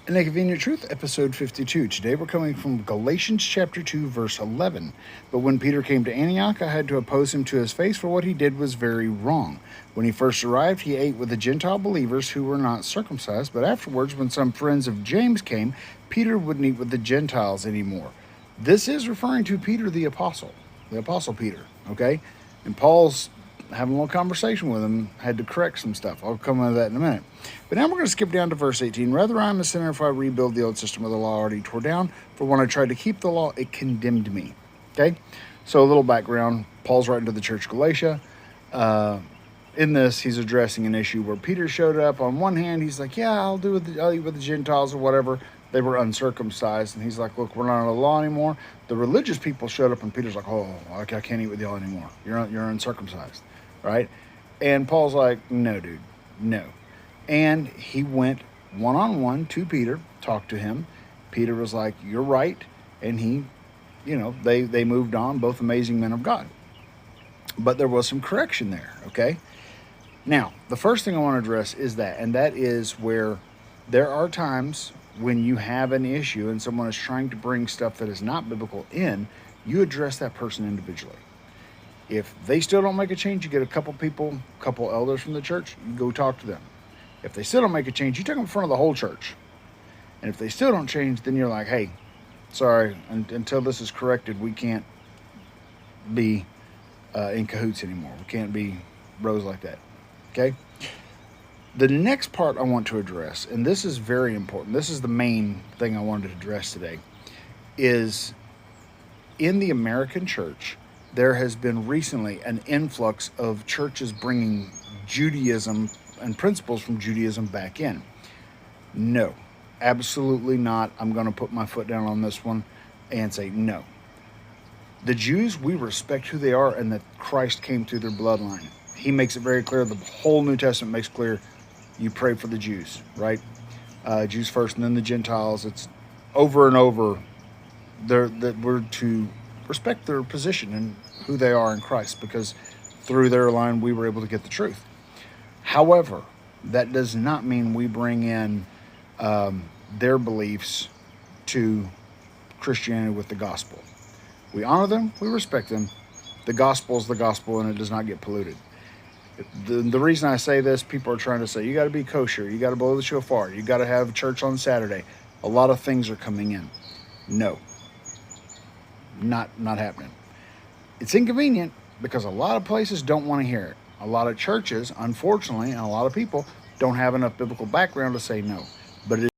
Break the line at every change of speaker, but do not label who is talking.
An Inconvenient Truth, episode 52. Today we're coming from Galatians chapter 2, verse 11. But when Peter came to Antioch, I had to oppose him to his face, for what he did was very wrong. When he first arrived, he ate with the Gentile believers who were not circumcised, but afterwards, when some friends of James came, Peter wouldn't eat with the Gentiles anymore. This is referring to Peter the Apostle Peter, okay? And Paul's having a little conversation with him, had to correct some stuff. I'll come into that in a minute. But now we're going to skip down to verse 18. Rather, I am a sinner if I rebuild the old system of the law already tore down. For when I tried to keep the law, it condemned me. Okay? So a little background. Paul's writing to the church of Galatia. In this, he's addressing an issue where Peter showed up. On one hand, he's like, yeah, I'll eat with the Gentiles or whatever. They were uncircumcised. And he's like, look, we're not under the law anymore. The religious people showed up, and Peter's like, oh, I can't eat with y'all anymore. You're uncircumcised. Right? And Paul's like, no, dude, no. And he went one-on-one to Peter, talked to him. Peter was like, you're right. And he, they moved on, both amazing men of God. But there was some correction there, okay? Now, the first thing I want to address is that, and that is where there are times when you have an issue and someone is trying to bring stuff that is not biblical in, you address that person individually. If they still don't make a change, you get a couple elders from the church, you go talk to them. If they still don't make a change, you take them in front of the whole church. And if they still don't change, then you're like, hey, sorry, until this is corrected, we can't be in cahoots anymore. We can't be bros like that, okay? The next part I want to address, and this is very important, this is the main thing I wanted to address today, is in the American church, there has been recently an influx of churches bringing Judaism and principles from Judaism back in. No, absolutely not. I'm going to put my foot down on this one and say no. The Jews, we respect who they are and that Christ came through their bloodline. He makes it very clear. The whole New Testament makes clear you pray for the Jews, right? Jews first and then the Gentiles. It's over and over that we're to respect their position and who they are in Christ, because through their line we were able to get the truth. However, that does not mean we bring in their beliefs to Christianity with the gospel. We honor them, we respect them. The gospel is the gospel, and it does not get polluted. The reason I say this, people are trying to say, you got to be kosher, you got to blow the shofar, you got to have church on Saturday. A lot of things are coming in. No. Not happening. It's inconvenient because a lot of places don't want to hear it. A lot of churches, unfortunately, and a lot of people don't have enough biblical background to say no. But it